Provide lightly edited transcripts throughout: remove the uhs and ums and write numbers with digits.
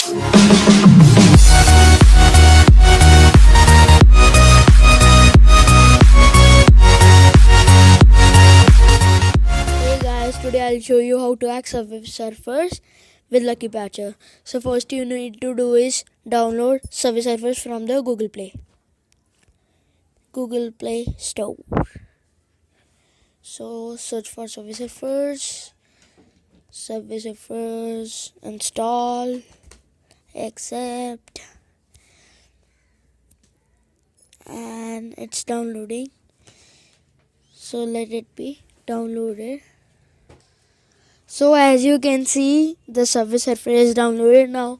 Hey guys, today I'll show you how to hack Subway Surfers with Lucky Patcher. So first you need to do is download Subway Surfers from the Google Play Store. So search for Subway Surfers, install, accept, and it's downloading. So let it be downloaded. So as you can see, the Subway Surfer is downloaded. Now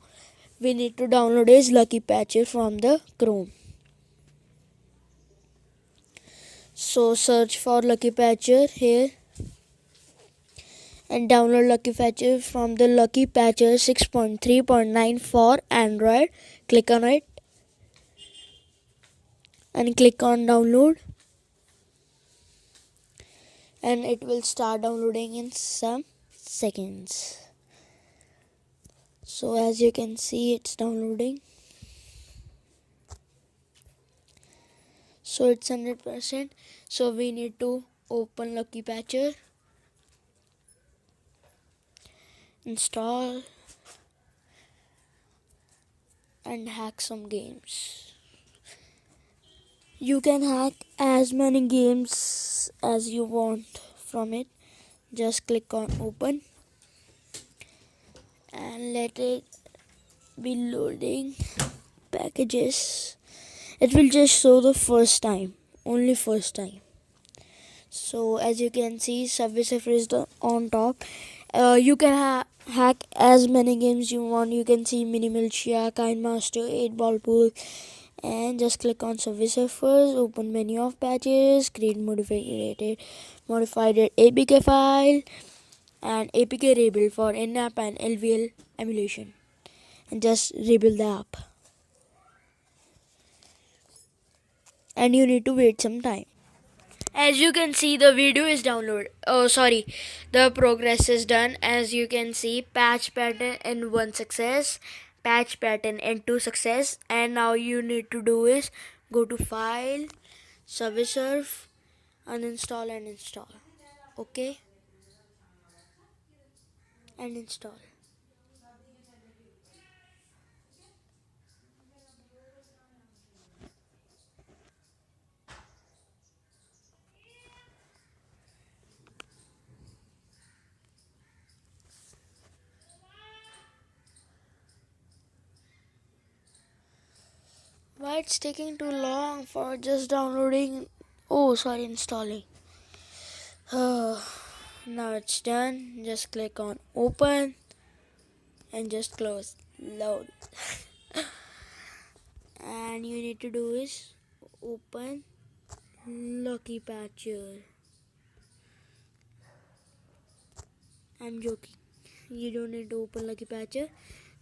we need to download is Lucky Patcher from the Chrome. So search for Lucky Patcher here and download Lucky Patcher from the Lucky Patcher 6.3.9 for Android. Click on it and click on download, and it will start downloading in some seconds. So as you can see, it's downloading. So it's 100%. So we need to open Lucky Patcher, install, and hack some games. You can hack as many games as you want from it. Just click on open and let it be loading packages. It will just show the first time, only first time. So as you can see, Subway Surfer is on top. You can hack as many games you want. You can see Mini Militia, Kind Master, 8 Ball Pool, and just click on Subway Surfers, open menu of patches, create modified APK file, and APK rebuild for in-app and LVL emulation, and just rebuild the app. And you need to wait some time. As you can see, the video is the progress is done. As you can see, patch pattern and 1 success, patch pattern and 2 success. And now you need to do is go to file, Subway Surf, uninstall and install. Okay, and install. Why it's taking too long for just downloading? Installing. Now it's done. Just click on open and just close. Load. And you need to do is open Lucky Patcher. I'm joking. You don't need to open Lucky Patcher.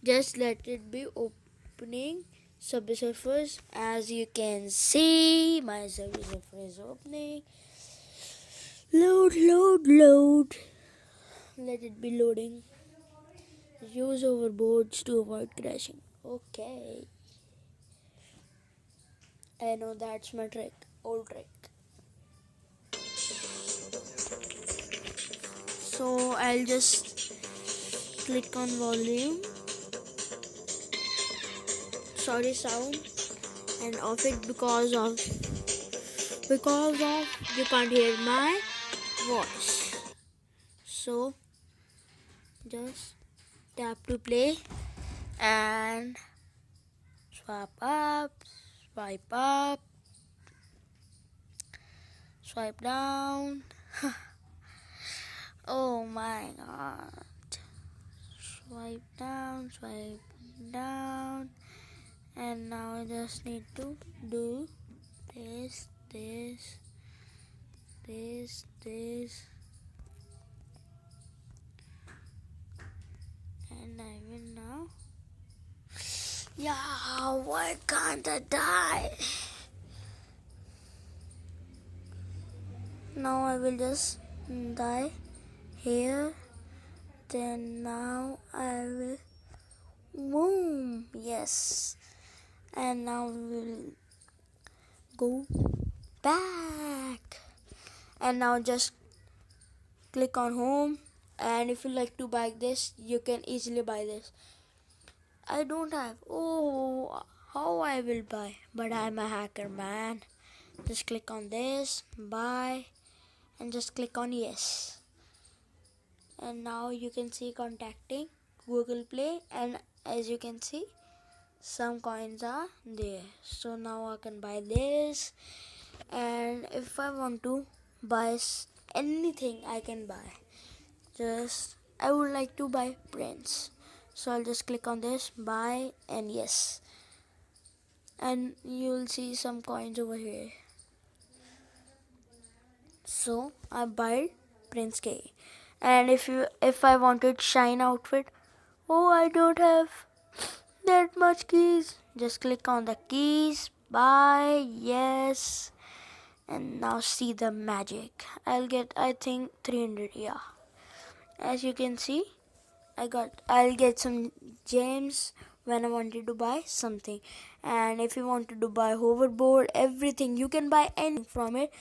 Just let it be opening Subway Surfers. As you can see, my Subway Surfer is opening. Load. Let it be loading. Use overboards to avoid crashing. Okay. I know that's my trick. Old trick. So I'll just click on volume, sorry sound, and off it because of you can't hear my voice. So just tap to play and swipe up, swipe down. Oh my god. Swipe down, and now I just need to do this, and I will now. Yeah, why can't I die? Now I will just die here. Then now I will. Boom. yes. And now we'll go back, and now just click on home. And if you like to buy this, you can easily buy this. I don't have. Oh, how I will buy? But I'm a hacker, man. Just click on this, buy, and just click on yes. And now you can see contacting Google Play, and as you can see, some coins are there. So now I can buy this, and if I want to buy anything, I can buy. Just I would like to buy prints, so I'll just click on this, buy, and yes. And you'll see some coins over here. So I buy Prince K. And if I wanted shine outfit, oh, I don't have that much keys. Just click on the keys, buy, yes, and now see the magic. I'll get, I think, 300. Yeah, as you can see, I'll get some gems when I wanted to buy something. And if you wanted to buy hoverboard, everything, you can buy anything from it.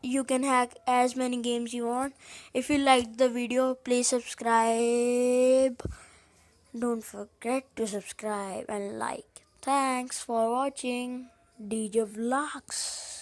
You can hack as many games you want. If you liked the video, please subscribe. Don't forget to subscribe and like. Thanks for watching DJ Vlogs.